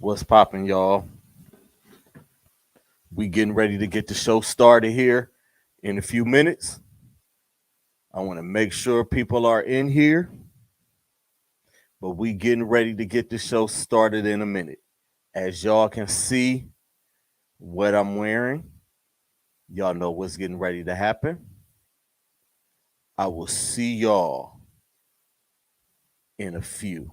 What's popping, y'all? We getting ready to get the show started here in a few minutes. I want to make sure people are in here, but we getting ready to get the show started in a minute. As y'all can see what I'm wearing, y'all know what's getting ready to happen. I will see y'all in a few.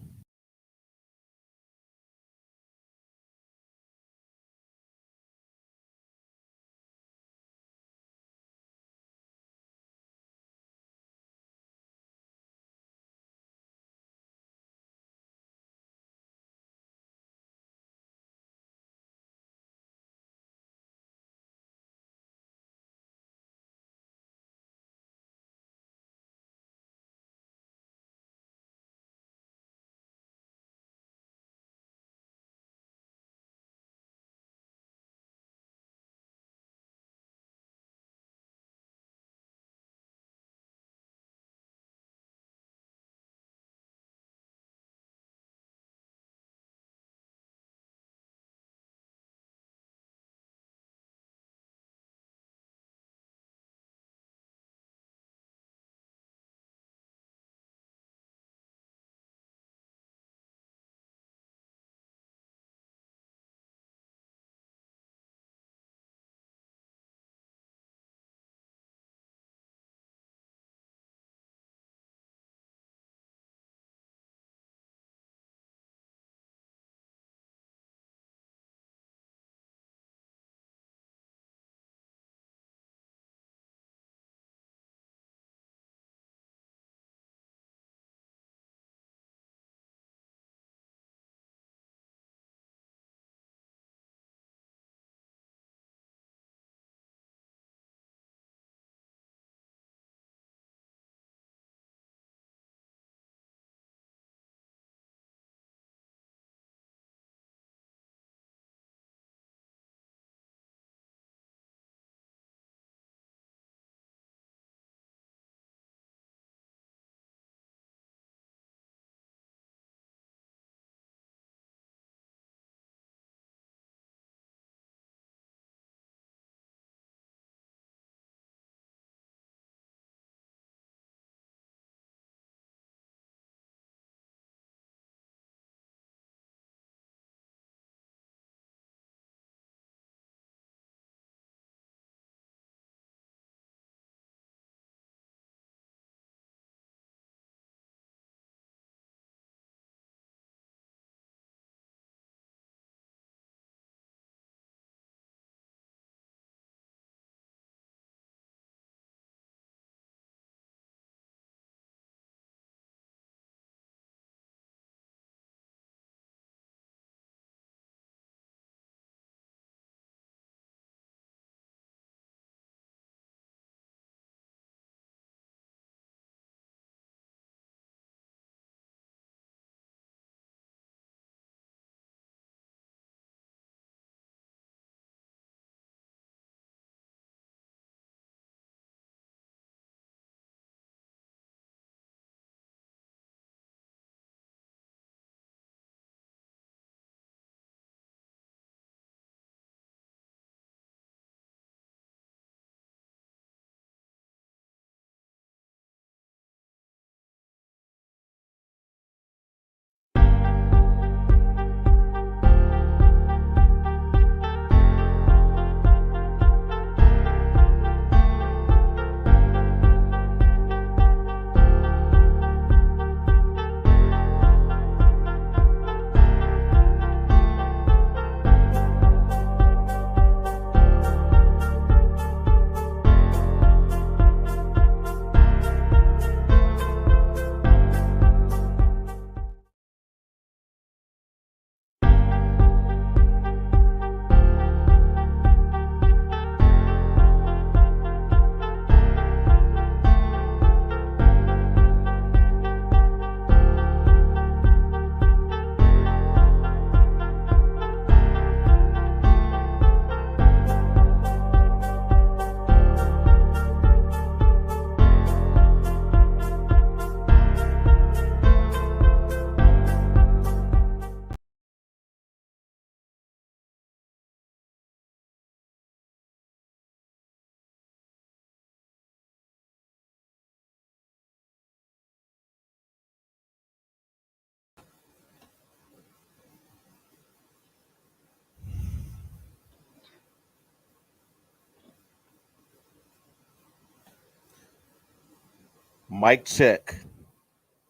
Mic check.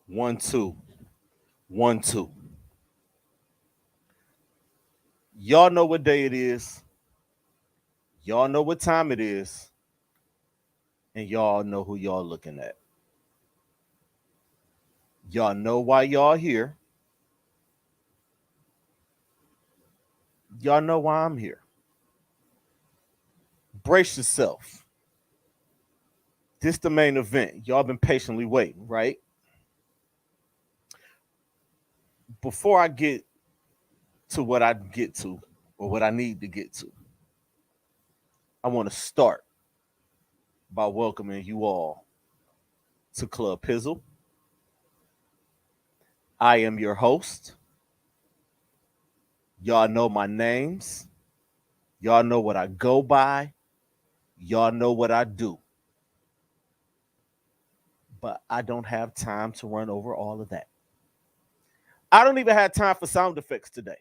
1 2 1 2. Y'all know what day it is. Y'all know what time it is. And y'all know who y'all looking at. Y'all know why y'all here. Y'all know why I'm here. Brace yourself. This the main event. Y'all been patiently waiting, right? Before I get to what I get to or what I need to get to, I want to start by welcoming you all to Club Pizzle. I am your host. Y'all know my names. Y'all know what I go by. Y'all know what I do. But I don't have time to run over all of that. I don't even have time for sound effects today.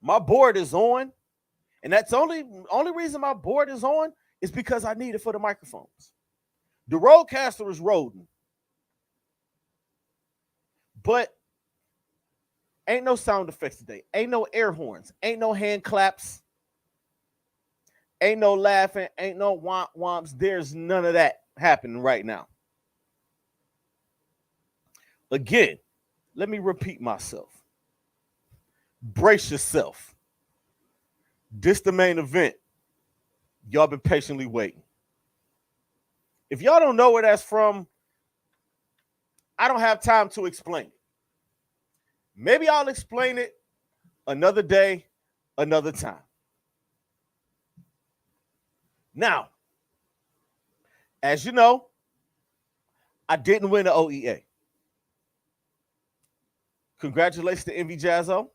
My board is on, and that's only reason my board is on is because I need it for the microphones. The Rodecaster is rolling, but ain't no sound effects today. Ain't no air horns. Ain't no hand claps. Ain't no laughing. Ain't no womp womps. There's none of that happening right now. Again, let me repeat myself. Brace yourself. This the main event. Y'all been patiently waiting. If y'all don't know where that's from, I don't have time to explain it. Maybe I'll explain it another day, another time. Now, as you know, I didn't win the OEA. Congratulations to Envy Jazzo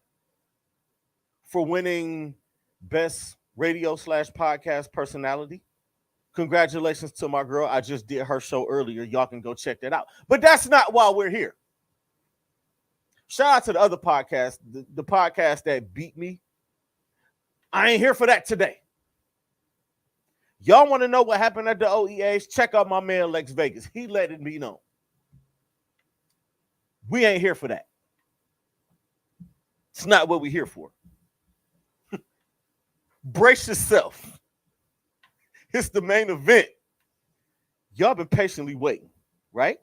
for winning Best Radio / Podcast Personality. Congratulations to my girl. I just did her show earlier. Y'all can go check that out. But that's not why we're here. Shout out to the other podcast, the podcast that beat me. I ain't here for that today. Y'all want to know what happened at the OEAs? Check out my man Lex Vegas. He letting me know. We ain't here for that. It's not what we're here for. Brace yourself. It's the main event. Y'all been patiently waiting, right?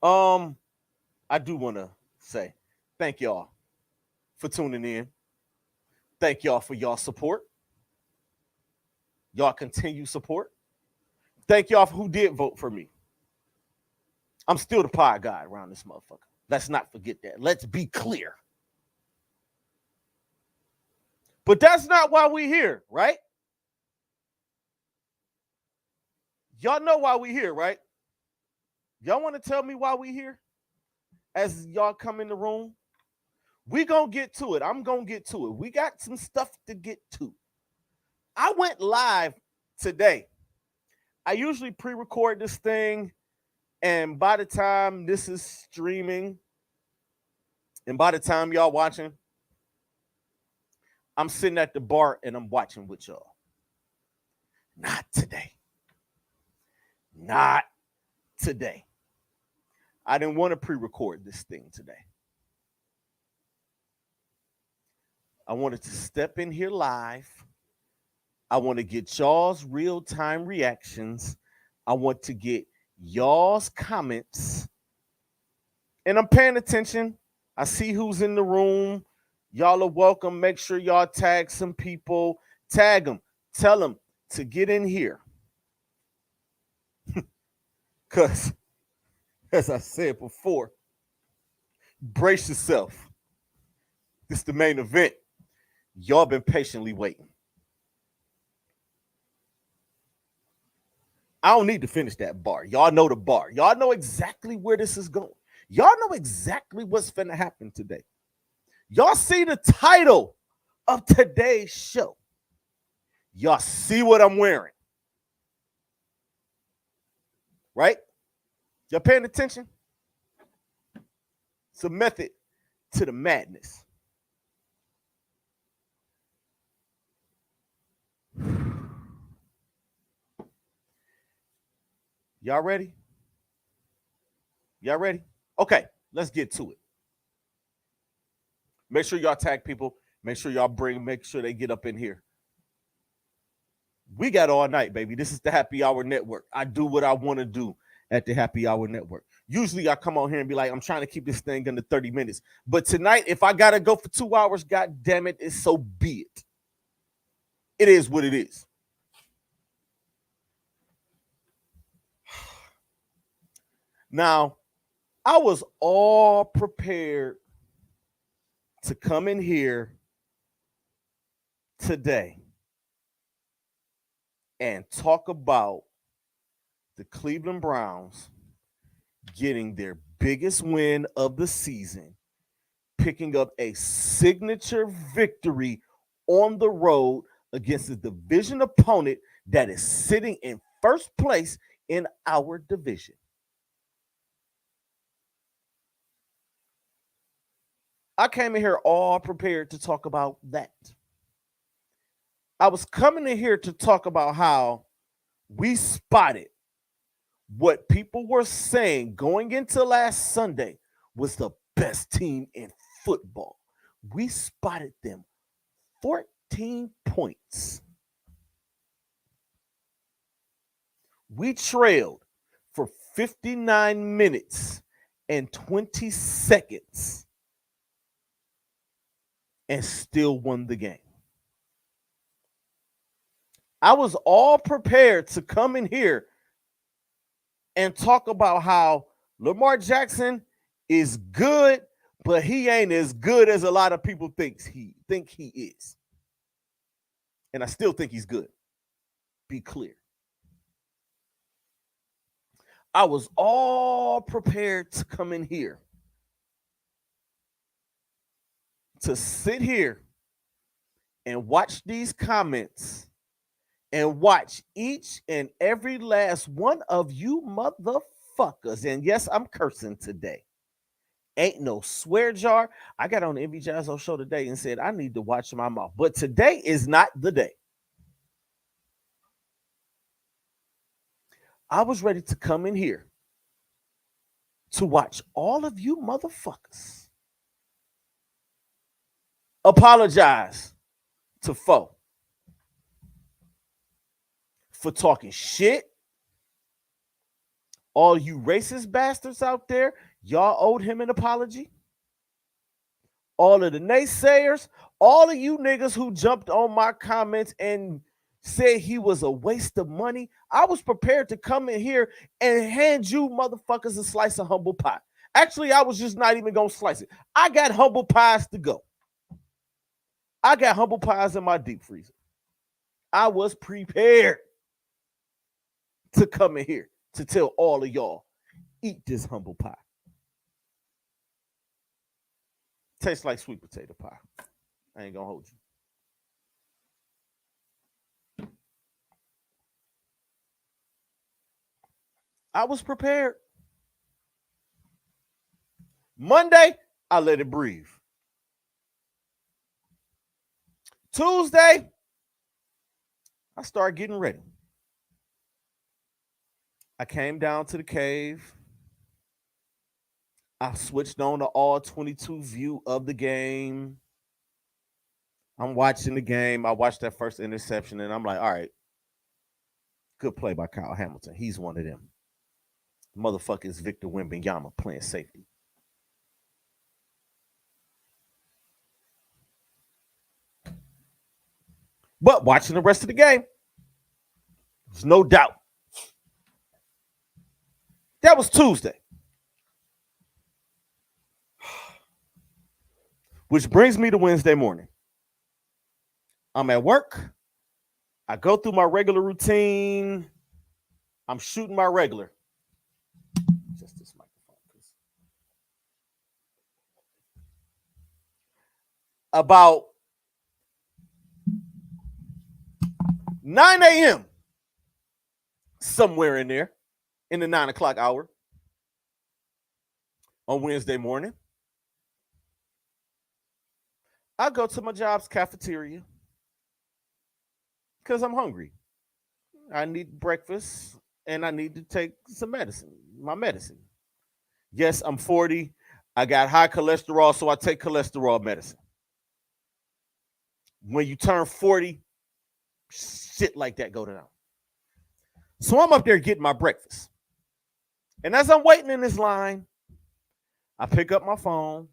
I do want to say thank y'all for tuning in. Thank y'all for y'all support. Y'all continue support. Thank y'all for who did vote for me. I'm still the pod guy around this motherfucker. Let's not forget that. Let's be clear. But that's not why we're here, right? Y'all know why we're here, right? Y'all want to tell me why we're here? As y'all come in the room? We gonna get to it. I'm gonna get to it. We got some stuff to get to. I went live today. I usually pre-record this thing, and by the time this is streaming, and by the time y'all watching, I'm sitting at the bar and I'm watching with y'all. Not today. Not today. I didn't want to pre-record this thing today. I wanted to step in here live. I want to get y'all's real-time reactions. I want to get y'all's comments. And I'm paying attention. I see who's in the room. Y'all are welcome. Make sure y'all tag some people. Tag them. Tell them to get in here. Because, as I said before, brace yourself. This is the main event. Y'all been patiently waiting. I don't need to finish that bar. Y'all know the bar. Y'all know exactly where this is going. Y'all know exactly what's finna happen today. Y'all see the title of today's show. Y'all see what I'm wearing. Right? Y'all paying attention? It's a method to the madness. Y'all ready? Y'all ready? Okay, let's get to it. Make sure y'all tag people. Make sure y'all make sure they get up in here. We got all night, baby. This is the Happy Hour Network. I do what I want to do at the Happy Hour Network. Usually I come on here and be like, I'm trying to keep this thing under 30 minutes. But tonight, if I got to go for 2 hours, God damn it, it's so be it. It is what it is. Now, I was all prepared to come in here today and talk about the Cleveland Browns getting their biggest win of the season, picking up a signature victory on the road against a division opponent that is sitting in first place in our division. I came in here all prepared to talk about that. I was coming in here to talk about how we spotted what people were saying going into last Sunday was the best team in football. We spotted them 14 points. We trailed for 59 minutes and 20 seconds and still won the game. I was all prepared to come in here and talk about how Lamar Jackson is good, but he ain't as good as a lot of people think he is. And I still think he's good. Be clear. I was all prepared to come in here to sit here and watch these comments and watch each and every last one of you motherfuckers. And yes, I'm cursing today. Ain't no swear jar. I got on the MV Jazzo show today and said I need to watch my mouth. But today is not the day. I was ready to come in here to watch all of you motherfuckers apologize to Foe for talking shit. All you racist bastards out there, y'all owed him an apology. All of the naysayers, all of you niggas who jumped on my comments and said he was a waste of money, I was prepared to come in here and hand you motherfuckers a slice of humble pie. Actually, I was just not even going to slice it. I got humble pies to go. I got humble pies in my deep freezer. I was prepared to come in here to tell all of y'all, eat this humble pie. Tastes like sweet potato pie. I ain't gonna hold you. I was prepared. Monday, I let it breathe. Tuesday, I started getting ready. I came down to the cave. I switched on the all 22 view of the game. I'm watching the game. I watched that first interception, and I'm like, all right, good play by Kyle Hamilton. He's one of them. Motherfucker is Victor Wembanyama playing safety. But watching the rest of the game, there's no doubt. That was Tuesday. Which brings me to Wednesday morning. I'm at work. I go through my regular routine. I'm shooting my regular. Just this microphone, please. About 9 a.m., somewhere in there, in the 9 o'clock hour on Wednesday morning, I go to my job's cafeteria because I'm hungry. I need breakfast. and I need to take some medicine, my medicine. Yes, I'm 40. I got high cholesterol, so I take cholesterol medicine. When you turn 40, shit like that go down. So I'm up there getting my breakfast. And as I'm waiting in this line, I pick up my phone,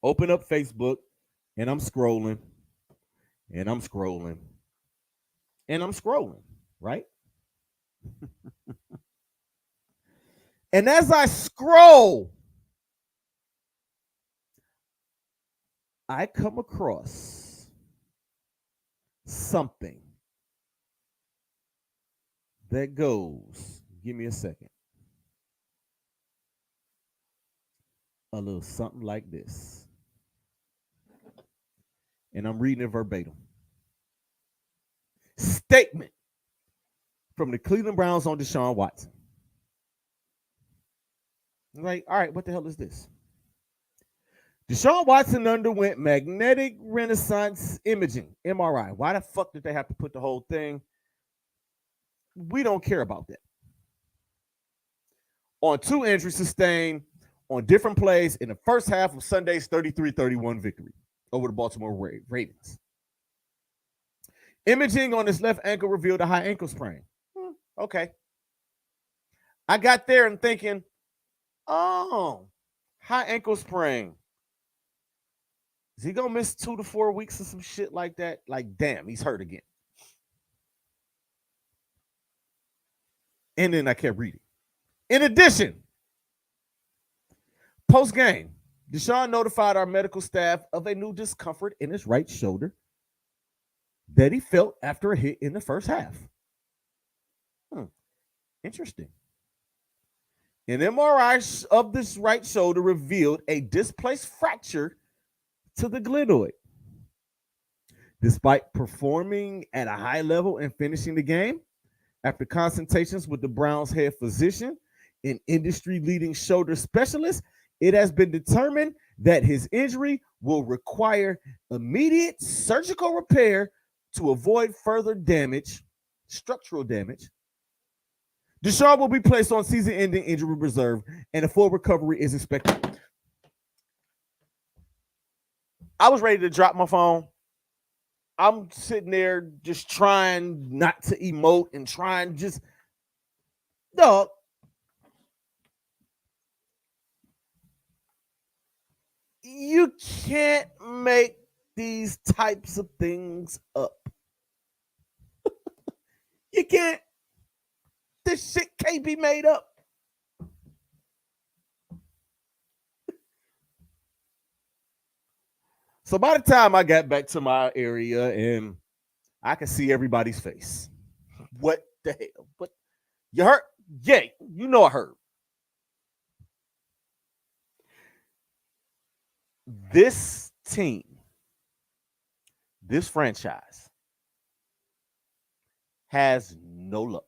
open up Facebook, and I'm scrolling, and I'm scrolling, and I'm scrolling, right? And as I scroll, I come across something that goes, give me a second, a little something like this. And I'm reading it verbatim. Statement from the Cleveland Browns on Deshaun Watson. I'm like, all right, what the hell is this? Deshaun Watson underwent magnetic resonance imaging, MRI. Why the fuck did they have to put the whole thing? We don't care about that. On 2 injuries sustained on different plays in the first half of Sunday's 33-31 victory over the Baltimore Ravens. Imaging on his left ankle revealed a high ankle sprain. Okay. I got there and thinking, oh, high ankle sprain. Is he gonna miss 2 to 4 weeks or some shit like that? Like, damn, he's hurt again. And then I kept reading. In addition, post game, Deshaun notified our medical staff of a new discomfort in his right shoulder that he felt after a hit in the first half. Interesting. An MRI of this right shoulder revealed a displaced fracture to the glenoid. Despite performing at a high level and finishing the game, after consultations with the Browns head physician, an industry-leading shoulder specialist, it has been determined that his injury will require immediate surgical repair to avoid further damage, structural damage. Deshaun will be placed on season-ending injury reserve, and a full recovery is expected. I was ready to drop my phone. I'm sitting there just trying not to emote and trying just, dog. You can't make these types of things up. You can't. This shit can't be made up. So by the time I got back to my area and I could see everybody's face. What the hell? What? You hurt? Yeah, you know I heard. This team, this franchise has no luck.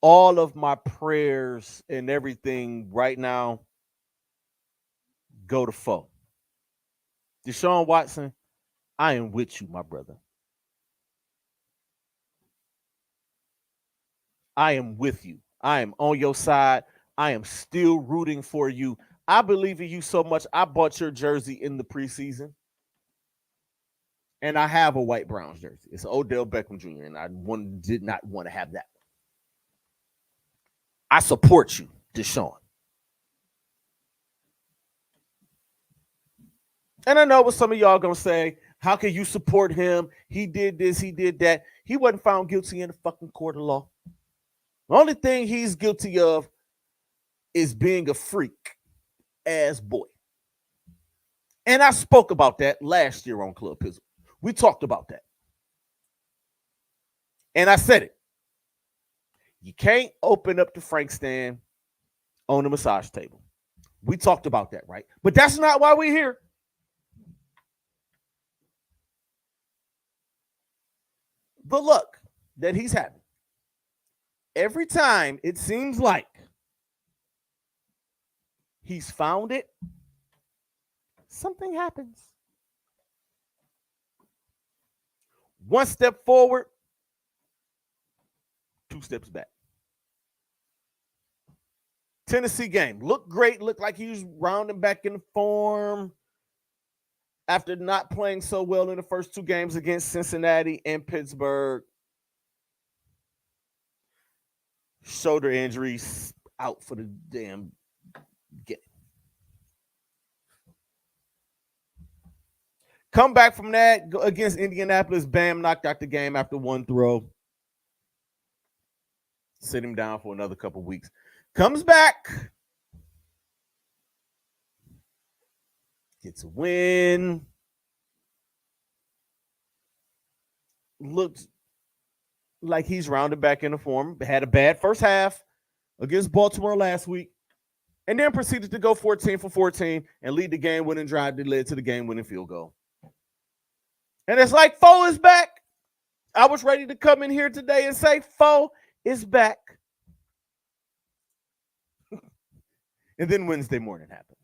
All of my prayers and everything right now go to foe. Deshaun Watson, I am with you, my brother. I am with you. I am on your side. I am still rooting for you. I believe in you so much. I bought your jersey in the preseason. And I have a white Browns jersey. It's Odell Beckham Jr. And I did not want to have that. I support you, Deshaun. And I know what some of y'all gonna say. How can you support him? He did this, he did that. He wasn't found guilty in the fucking court of law. The only thing he's guilty of is being a freak ass boy. And I spoke about that last year on Club Pizzle. We talked about that. And I said it. You can't open up the Frank stand on the massage table. We talked about that, right? But that's not why we're here. The luck that he's having. Every time it seems like he's found it, something happens. One step forward, two steps back. Tennessee game. Looked great. Looked like he was rounding back in form after not playing so well in the first two games against Cincinnati and Pittsburgh. Shoulder injuries, out for the damn game. Come back from that against Indianapolis. Bam, knocked out the game after one throw. Sit him down for another couple weeks. Comes back. Gets a win. Looks like he's rounded back into form. Had a bad first half against Baltimore last week. And then proceeded to go 14 for 14 and lead the game-winning drive that led to the game-winning field goal. And it's like Foe is back. I was ready to come in here today and say Foe is back. And then Wednesday morning happens.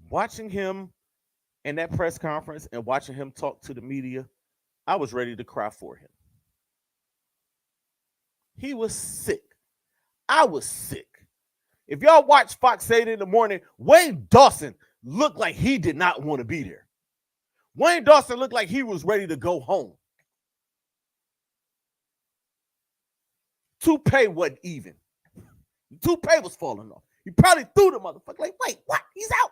Watching him in that press conference and watching him talk to the media, I was ready to cry for him. He was sick. I was sick. If y'all watch Fox 8 in the morning, Wayne Dawson looked like he did not want to be there. Wayne Dawson looked like he was ready to go home. Toupee wasn't even. Toupee was falling off. He probably threw the motherfucker like, wait, what? He's out.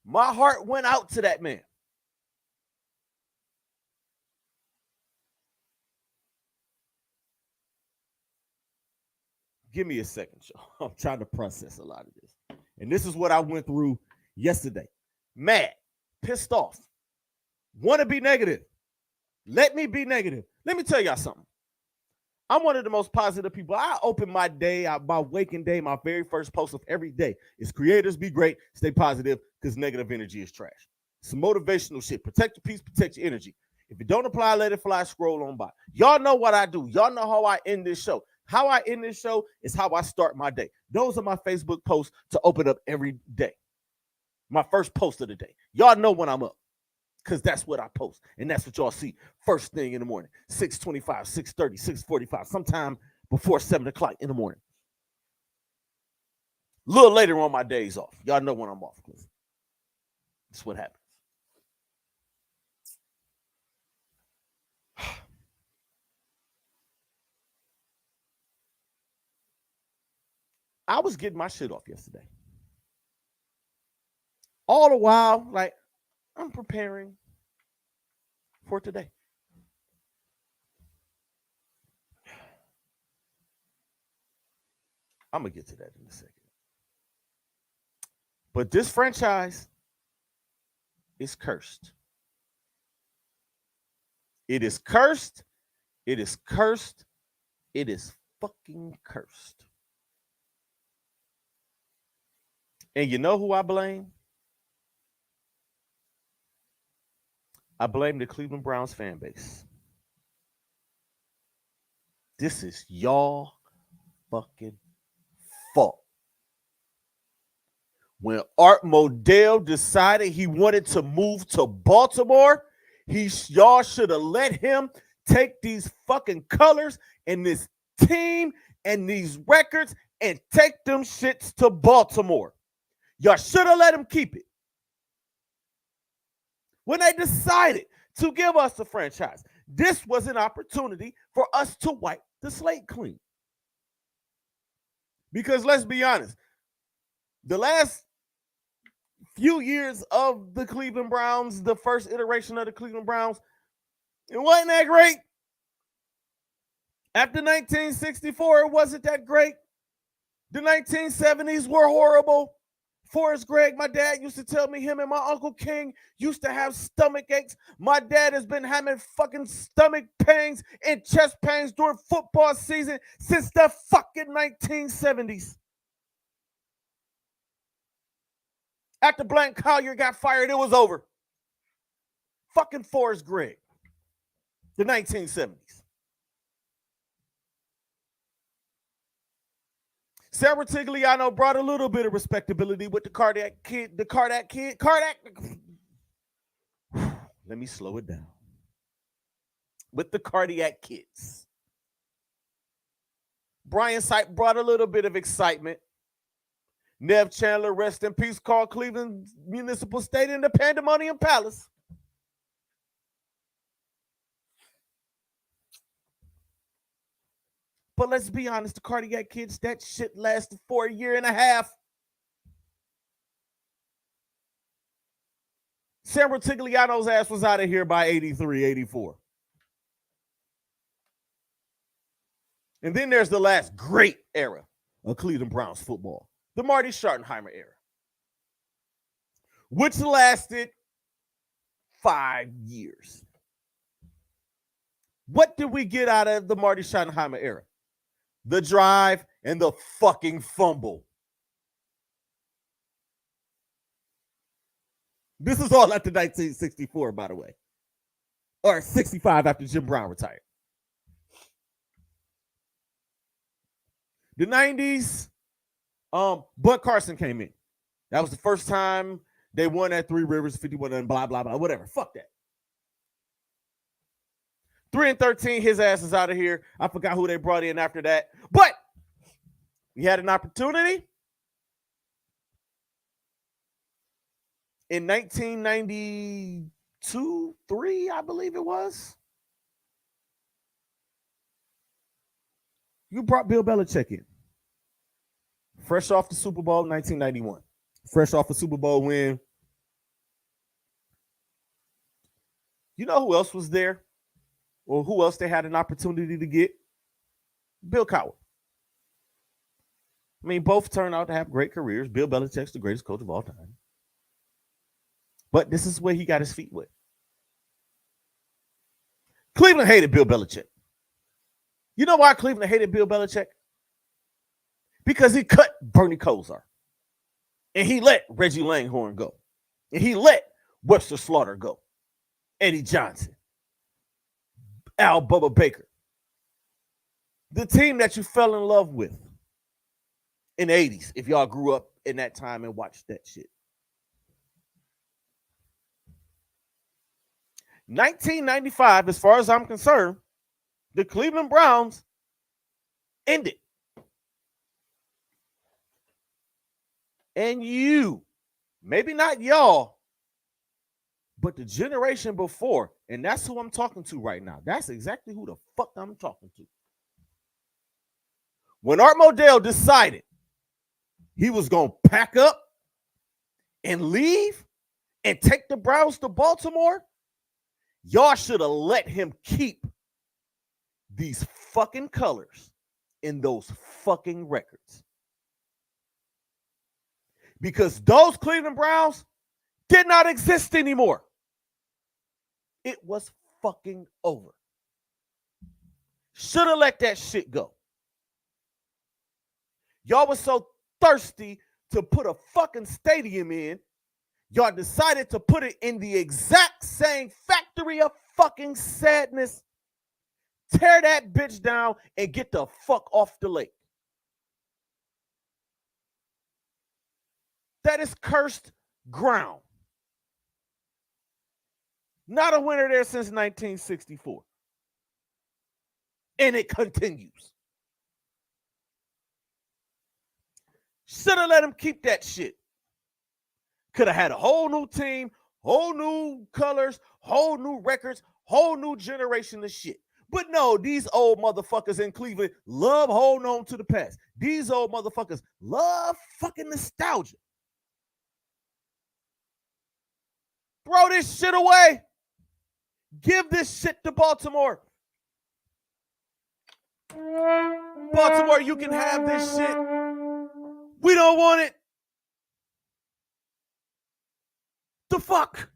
My heart went out to that man. Give me a second, y'all. I'm trying to process a lot of this. And this is what I went through yesterday. Mad, pissed off, want to be negative. Let me be negative. Let me tell y'all something. I'm one of the most positive people. I open my day, my waking day, my very first post of every day is creators be great, stay positive, because negative energy is trash. Some motivational shit. Protect your peace, protect your energy. If it don't apply, let it fly, scroll on by. Y'all know what I do. Y'all know how I end this show. How I end this show is how I start my day. Those are my Facebook posts to open up every day. My first post of the day. Y'all know when I'm up, because that's what I post. And that's what y'all see first thing in the morning. 6:25, 6:30, 6:45, sometime before 7 o'clock in the morning. A little later on my days off. Y'all know when I'm off. That's what happens. I was getting my shit off yesterday. All the while, like, I'm preparing for today. I'm going to get to that in a second. But this franchise is cursed. It is cursed. It is cursed. It is fucking cursed. And you know who I blame? I blame the Cleveland Browns fan base. This is y'all fucking fault. When Art Modell decided he wanted to move to Baltimore, y'all should have let him take these fucking colors and this team and these records and take them shits to Baltimore. Y'all should have let him keep it. When they decided to give us the franchise, this was an opportunity for us to wipe the slate clean. Because let's be honest, the last few years of the Cleveland Browns, the first iteration of the Cleveland Browns, it wasn't that great. After 1964, it wasn't that great. The 1970s were horrible. Forrest Gregg, my dad used to tell me him and my Uncle King used to have stomach aches. My dad has been having fucking stomach pains and chest pains during football season since the fucking 1970s. After Blank Collier got fired, it was over. Fucking Forrest Gregg. The 1970s. Sarah Tigliano brought a little bit of respectability with the cardiac kid. Let me slow it down. With the cardiac kids. Brian Sipe brought a little bit of excitement. Nev Chandler, rest in peace, called Cleveland Municipal Stadium the Pandemonium Palace. But let's be honest, the cardiac kids, that shit lasted for a year and a half. Sam Rutigliano's ass was out of here by 83, 84. And then there's the last great era of Cleveland Browns football, the Marty Schottenheimer era, which lasted 5 years. What did we get out of the Marty Schottenheimer era? The drive and the fucking fumble. This is all after 1964, by the way. Or 65 after Jim Brown retired. The 90s, Bud Carson came in. That was the first time they won at Three Rivers, 51 and blah, blah, blah, whatever. Fuck that. 3-13, his ass is out of here. I forgot who they brought in after that. But we had an opportunity. In 1992, 3, I believe it was. You brought Bill Belichick in. Fresh off the Super Bowl 1991. Fresh off a Super Bowl win. You know who else was there? Or who else they had an opportunity to get? Bill Cowher. I mean, both turned out to have great careers. Bill Belichick's the greatest coach of all time. But this is where he got his feet wet. Cleveland hated Bill Belichick. You know why Cleveland hated Bill Belichick? Because he cut Bernie Kosar. And he let Reggie Langhorne go. And he let Webster Slaughter go. Eddie Johnson. Al Bubba Baker. The team that you fell in love with in the 80s, if y'all grew up in that time and watched that shit. 1995, as far as I'm concerned, the Cleveland Browns ended. And you, maybe not y'all, but the generation before, and that's who I'm talking to right now. That's exactly who the fuck I'm talking to. When Art Modell decided he was going to pack up and leave and take the Browns to Baltimore, y'all should have let him keep these fucking colors in those fucking records. Because those Cleveland Browns did not exist anymore. It was fucking over. Should have let that shit go. Y'all was so thirsty to put a fucking stadium in, y'all decided to put it in the exact same factory of fucking sadness. Tear that bitch down and get the fuck off the lake. That is cursed ground. Not a winner there since 1964. And it continues. Should have let him keep that shit. Could have had a whole new team, whole new colors, whole new records, whole new generation of shit. But no, these old motherfuckers in Cleveland love holding on to the past. These old motherfuckers love fucking nostalgia. Throw this shit away. Give this shit to Baltimore. Baltimore, you can have this shit. We don't want it. The fuck?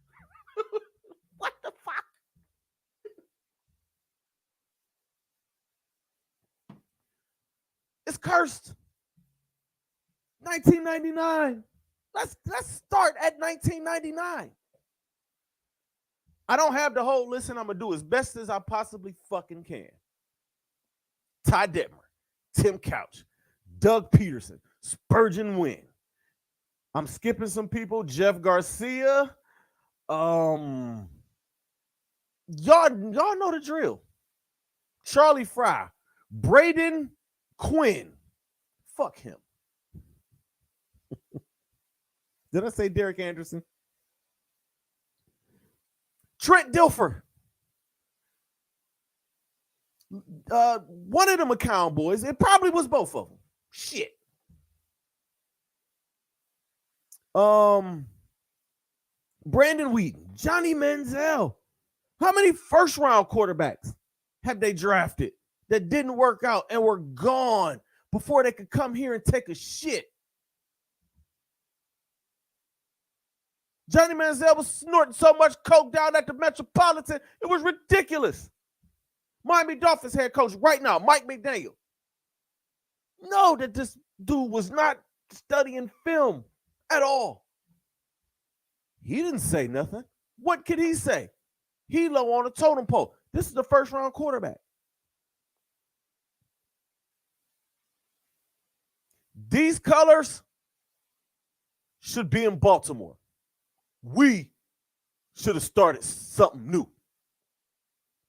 What the fuck? It's cursed. 1999. Let's start at 1999. I don't have the whole list, and I'm going to do as best as I possibly fucking can. Ty Detmer, Tim Couch, Doug Peterson, Spurgeon Wynn. I'm skipping some people. Jeff Garcia. Y'all know the drill. Charlie Fry, Braden Quinn. Fuck him. Did I say Derek Anderson? Trent Dilfer. One of the McCown boys. It probably was both of them. Shit. Brandon Wheaton, Johnny Manziel. How many first-round quarterbacks have they drafted that didn't work out and were gone before they could come here and take a shit? Johnny Manziel was snorting so much coke down at the Metropolitan, it was ridiculous. Miami Dolphins head coach right now, Mike McDaniel. Know that this dude was not studying film at all. He didn't say nothing. What could he say? He low on the totem pole. This is the first-round quarterback. These colors should be in Baltimore. We should have started something new.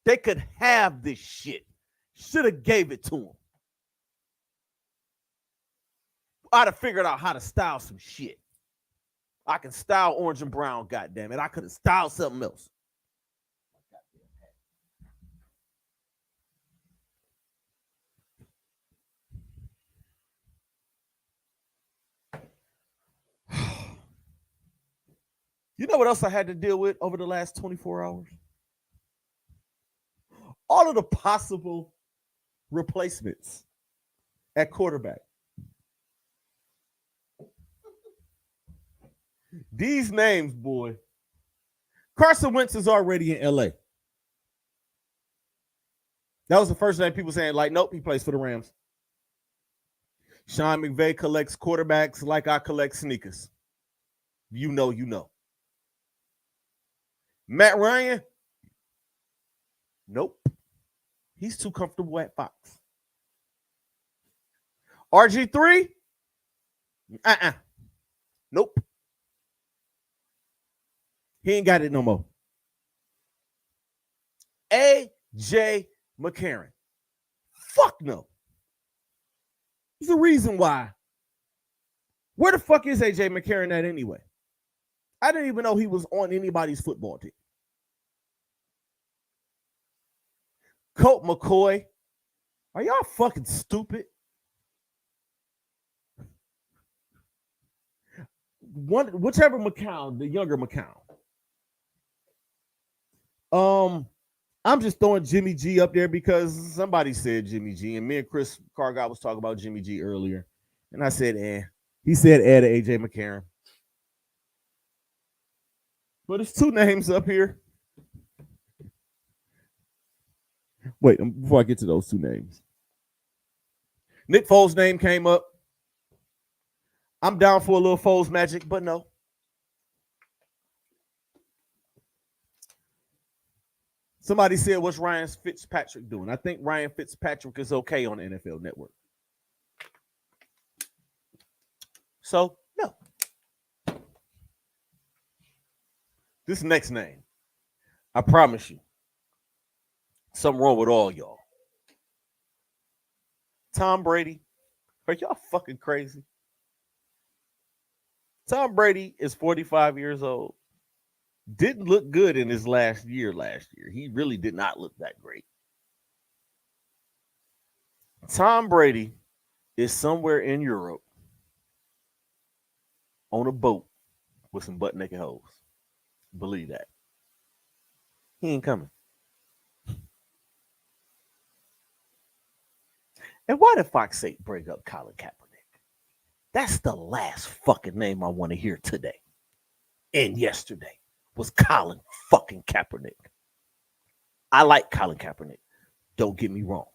They could have this shit. Should have gave it to them. I'd have figured out how to style some shit. I can style orange and brown, goddammit. I could have styled something else. You know what else I had to deal with over the last 24 hours? All of the possible replacements at quarterback. These names, boy. Carson Wentz is already in LA. That was the first name people saying, like, nope, he plays for the Rams. Sean McVay collects quarterbacks like I collect sneakers. You know, you know. Matt Ryan? Nope. He's too comfortable at Fox. RG3? Nope. He ain't got it no more. A.J. McCarron. Fuck no. There's a reason why. Where the fuck is A.J. McCarron at anyway? I didn't even know he was on anybody's football team. Colt McCoy. Are y'all fucking stupid? Whichever McCown, the younger McCown. I'm just throwing Jimmy G up there because somebody said Jimmy G, and me and Chris Cargott was talking about Jimmy G earlier, and I said, He said, to A.J. McCarron. But it's two names up here. Wait, before I get to those two names. Nick Foles' name came up. I'm down for a little Foles magic, but no. Somebody said, what's Ryan Fitzpatrick doing? I think Ryan Fitzpatrick is okay on the NFL Network. So, no. This next name, I promise you, something wrong with all y'all. Tom Brady. Are y'all fucking crazy? Tom Brady is 45 years old. Didn't look good in his last year. He really did not look that great. Tom Brady is somewhere in Europe on a boat with some butt naked hoes. Believe that. He ain't coming. And why did Fox 8 bring up Colin Kaepernick? That's the last fucking name I want to hear today. And yesterday was Colin fucking Kaepernick. I like Colin Kaepernick. Don't get me wrong.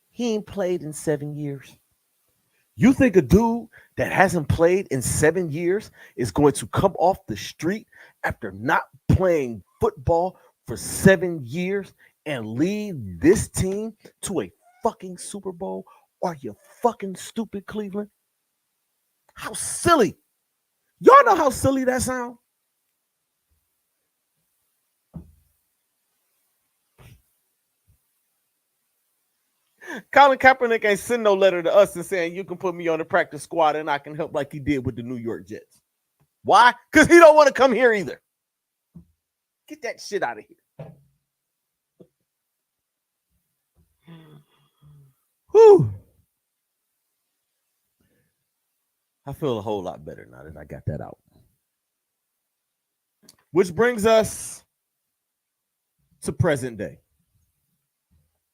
He ain't played in 7 years. You think a dude that hasn't played in 7 years is going to come off the street after not playing football for 7 years and lead this team to a fucking Super Bowl Are you fucking stupid, Cleveland? How silly. Y'all know how silly that sounds? Colin Kaepernick ain't send no letter to us and saying you can put me on the practice squad and I can help like he did with the New York Jets. Why? Because he don't want to come here either. Get that shit out of here. Whew. I feel a whole lot better now that I got that out. Which brings us to present day.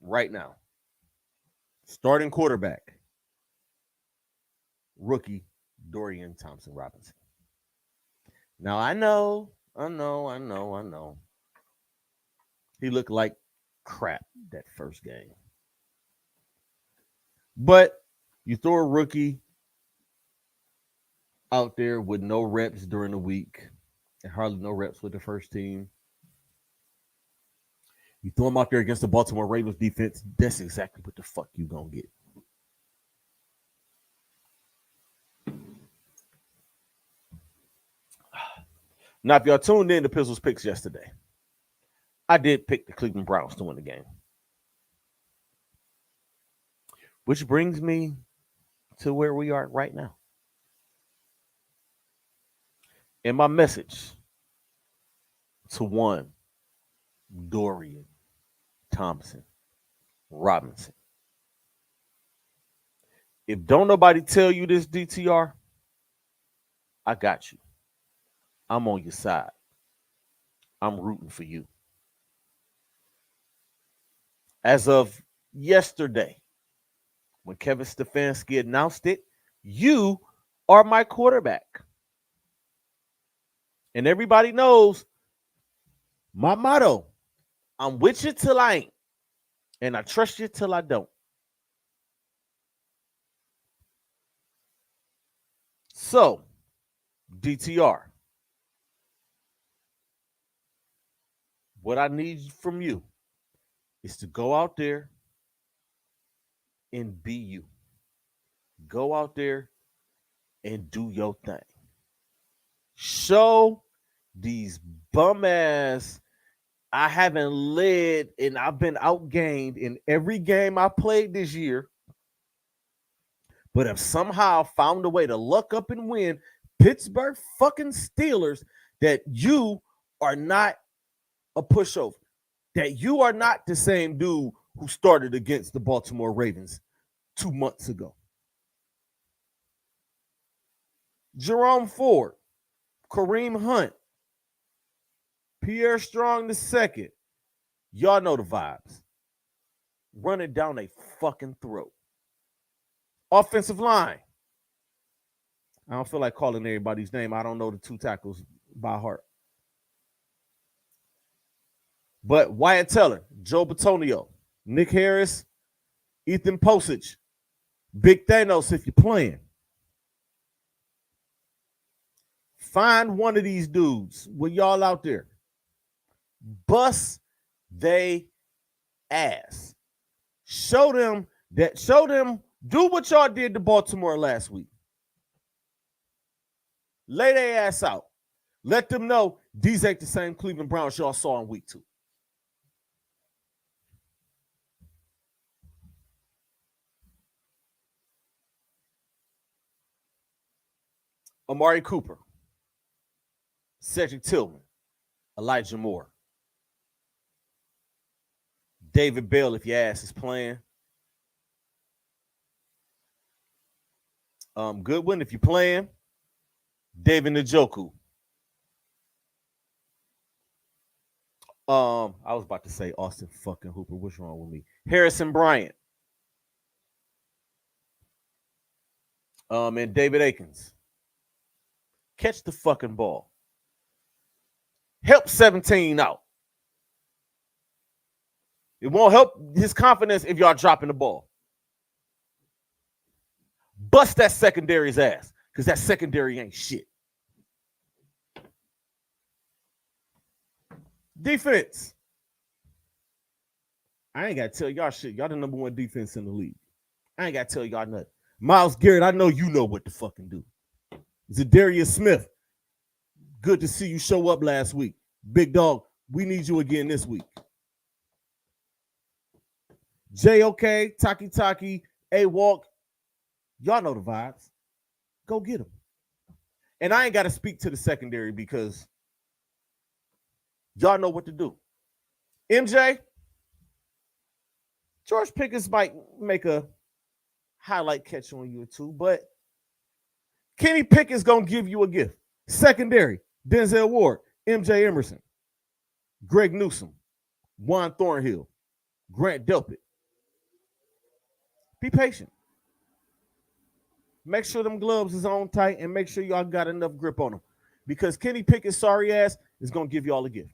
Right now. Starting quarterback. Rookie Dorian Thompson-Robinson. Now I know. He looked like crap that first game. But you throw a rookie out there with no reps during the week and hardly no reps with the first team. You throw him out there against the Baltimore Ravens defense, that's exactly what the fuck you gonna get. Now, if y'all tuned in to Pizzle's picks yesterday, I did pick the Cleveland Browns to win the game. Which brings me to where we are right now. And my message to one Dorian Thompson Robinson. If don't nobody tell you this, DTR, I got you. I'm on your side. I'm rooting for you. As of yesterday, when Kevin Stefanski announced it, you are my quarterback. And everybody knows my motto, I'm with you till I ain't. And I trust you till I don't. So, DTR, what I need from you is to go out there and be you. Go out there and do your thing. Show these bum ass. I haven't led and I've been outgained in every game I played this year, but have somehow found a way to luck up and win Pittsburgh fucking Steelers, that you are not a pushover, that you are not the same dude who started against the Baltimore Ravens 2 months ago. Jerome Ford, Kareem Hunt, Pierre Strong II. Y'all know the vibes. Run it down a fucking throat. Offensive line. I don't feel like calling everybody's name. I don't know the two tackles by heart. But Wyatt Teller, Joe Bitonio, Nick Harris, Ethan Posich, Big Thanos if you're playing. Find one of these dudes when y'all out there. Bust they ass. Show them, do what y'all did to Baltimore last week. Lay their ass out. Let them know these ain't the same Cleveland Browns y'all saw in week 2. Amari Cooper, Cedric Tillman, Elijah Moore, David Bell, if your ass is playing. Goodwin, if you're playing. David Njoku. I was about to say Austin fucking Hooper. What's wrong with me? Harrison Bryant. And David Akins. Catch the fucking ball. Help 17 out. It won't help his confidence if y'all dropping the ball. Bust that secondary's ass, because that secondary ain't shit. Defense. I ain't got to tell y'all shit. Y'all the number 1 defense in the league. I ain't got to tell y'all nothing. Myles Garrett, I know you know what to fucking do. Zadarius Smith, good to see you show up last week. Big dog, we need you again this week. JOK, Taki, A-Walk, y'all know the vibes. Go get them. And I ain't got to speak to the secondary because y'all know what to do. MJ, George Pickens might make a highlight catch on you or two, but Kenny Pickett's going to give you a gift. Secondary, Denzel Ward, MJ Emerson, Greg Newsome, Juan Thornhill, Grant Delpit. Be patient. Make sure them gloves is on tight and make sure y'all got enough grip on them. Because Kenny Pickett's sorry ass is going to give y'all a gift.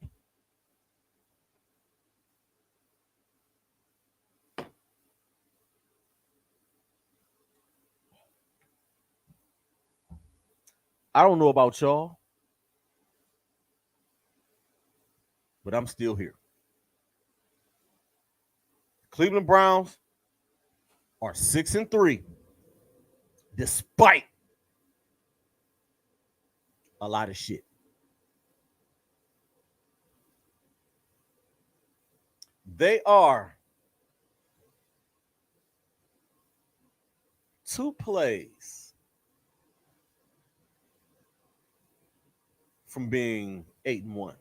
I don't know about y'all, but I'm still here. Cleveland Browns are 6-3, despite a lot of shit. They are 2 plays from being 8-1.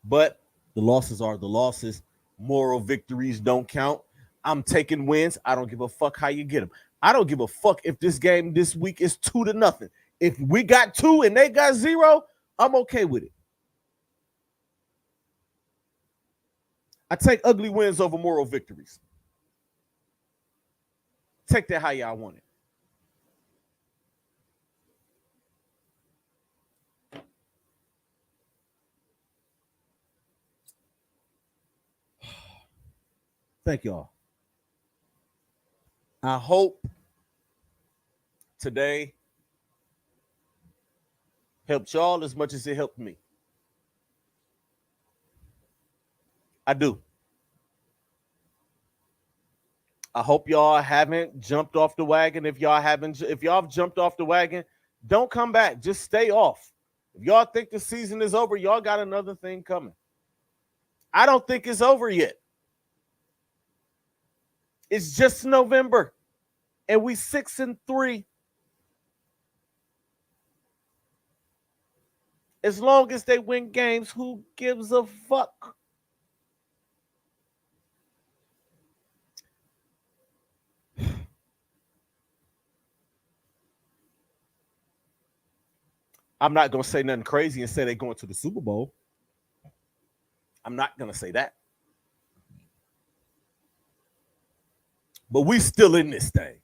But the losses are the losses. Moral victories don't count. I'm taking wins. I don't give a fuck how you get them. I don't give a fuck if this game this week is 2-0. If we got 2 and they got 0, I'm okay with it. I take ugly wins over moral victories. Take that how y'all want it. Thank y'all. I hope today helped y'all as much as it helped me. I do. I hope y'all haven't jumped off the wagon. If y'all have jumped off the wagon, don't come back. Just stay off. If y'all think the season is over, y'all got another thing coming. I don't think it's over yet. It's just November, and we 6-3. As long as they win games, who gives a fuck? I'm not going to say nothing crazy and say they're going to the Super Bowl. I'm not going to say that. But we still in this thing.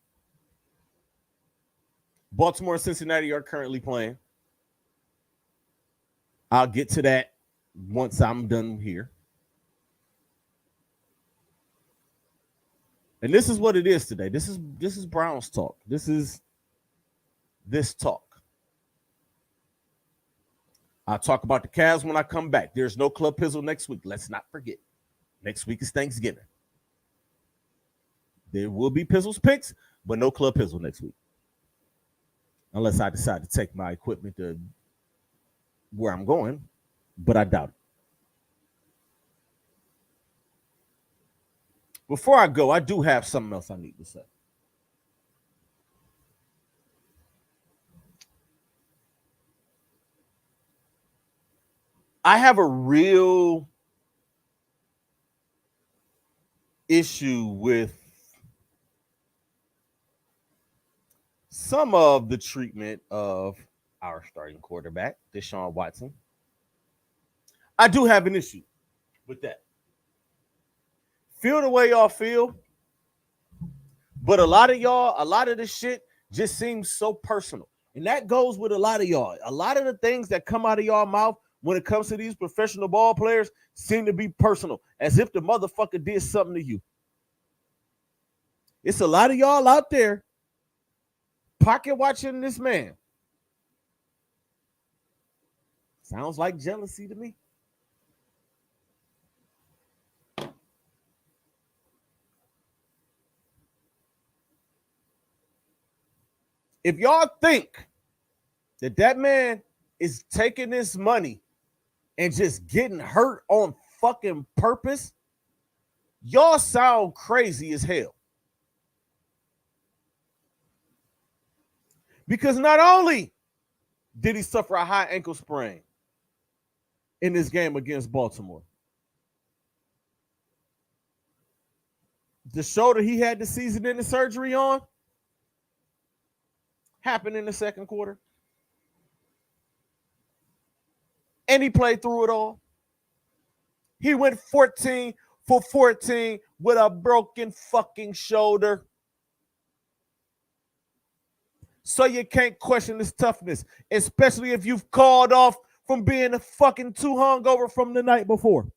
Baltimore and Cincinnati are currently playing. I'll get to that once I'm done here. And this is what it is today. This is Browns talk. This is this talk. I'll talk about the Cavs when I come back. There's no Club Pizzle next week. Let's not forget. Next week is Thanksgiving. There will be Pizzle's picks, but no Club Pizzle next week. Unless I decide to take my equipment to where I'm going, but I doubt it. Before I go, I do have something else I need to say. I have a real issue with some of the treatment of our starting quarterback, Deshaun Watson. I do have an issue with that. Feel the way y'all feel, but a lot of this shit just seems so personal. And that goes with a lot of y'all. A lot of the things that come out of y'all mouth when it comes to these professional ball players seem to be personal, as if the motherfucker did something to you. It's a lot of y'all out there pocket watching this man. Sounds like jealousy to me. If y'all think that man is taking this money and just getting hurt on fucking purpose, y'all sound crazy as hell. Because not only did he suffer a high ankle sprain in this game against Baltimore, the shoulder he had the season-ending surgery on happened in the second quarter. And he played through it all. He went 14 for 14 with a broken fucking shoulder. So you can't question his toughness, especially if you've called off from being fucking too hungover from the night before.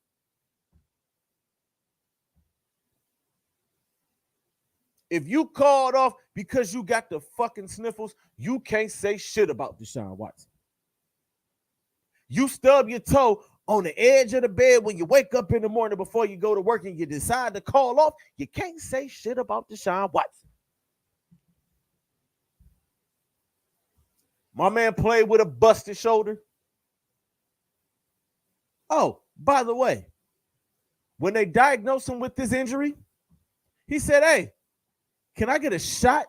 If you called off because you got the fucking sniffles, you can't say shit about Deshaun Watson. You stub your toe on the edge of the bed when you wake up in the morning before you go to work and you decide to call off, you can't say shit about Deshaun Watson. My man played with a busted shoulder. Oh, by the way, when they diagnosed him with this injury, he said, hey, can I get a shot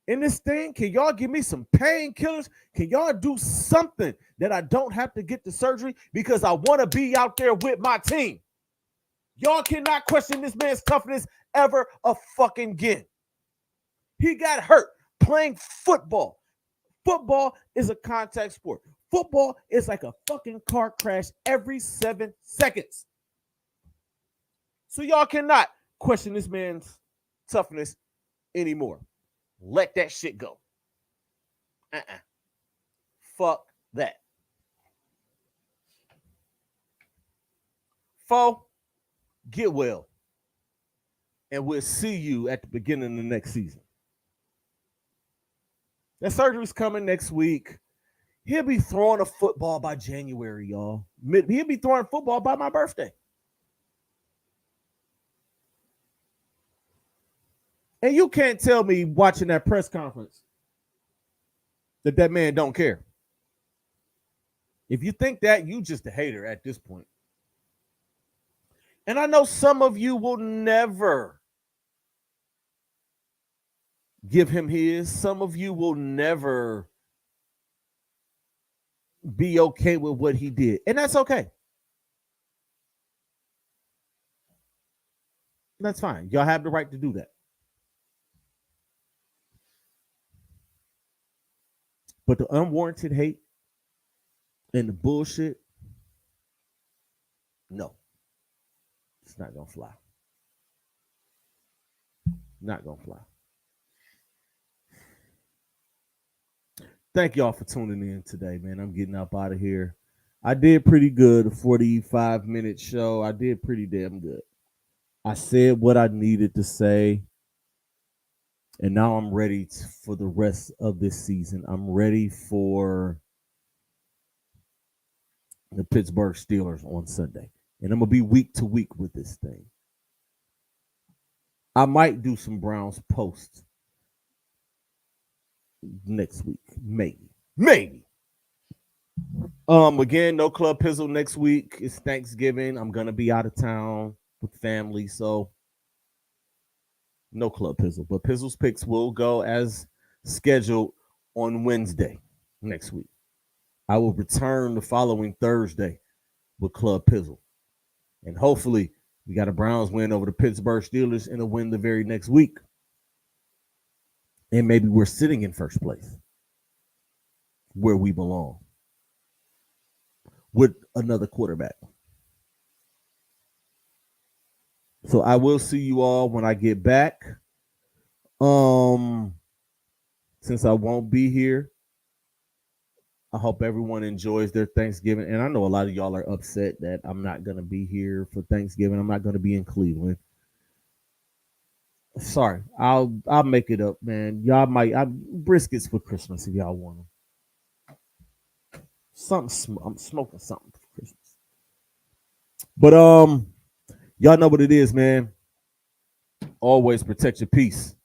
in this thing? Can y'all give me some painkillers? Can y'all do something that I don't have to get the surgery? Because I want to be out there with my team. Y'all cannot question this man's toughness ever a fucking again. He got hurt playing football. Football is a contact sport. Football is like a fucking car crash every 7 seconds. So y'all cannot question this man's toughness anymore. Let that shit go. Fuck that. Fo, get well. And we'll see you at the beginning of the next season. That surgery's coming next week. He'll be throwing a football by January, y'all. He'll be throwing football by my birthday. And you can't tell me watching that press conference that man don't care. If you think that, you just a hater at this point. And I know some of you will never give him his. Some of you will never be okay with what he did. And that's okay. That's fine. Y'all have the right to do that. But the unwarranted hate and the bullshit, no. It's not going to fly. Not going to fly. Thank y'all for tuning in today, man. I'm getting up out of here. I did pretty good, a 45-minute show. I did pretty damn good. I said what I needed to say. And now I'm ready for the rest of this season. I'm ready for the Pittsburgh Steelers on Sunday. And I'm going to be week to week with this thing. I might do some Browns posts next week. Maybe. Again, no Club Pizzle next week. It's Thanksgiving. I'm going to be out of town with family, so no Club Pizzle. But Pizzle's Picks will go as scheduled on Wednesday next week. I will return the following Thursday with Club Pizzle. And hopefully we got a Browns win over the Pittsburgh Steelers and a win the very next week. And maybe we're sitting in first place where we belong with another quarterback. So I will see you all when I get back. Since I won't be here, I hope everyone enjoys their Thanksgiving. And I know a lot of y'all are upset that I'm not going to be here for Thanksgiving. I'm not going to be in Cleveland. Sorry, I'll make it up, man. Y'all might briskets for Christmas if y'all want them. I'm smoking something for Christmas. But y'all know what it is, man. Always protect your peace,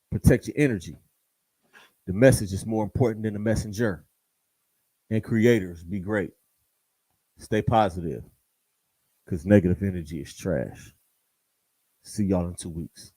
protect your energy. The message is more important than the messenger. And creators, be great. Stay positive because negative energy is trash. See y'all in 2 weeks.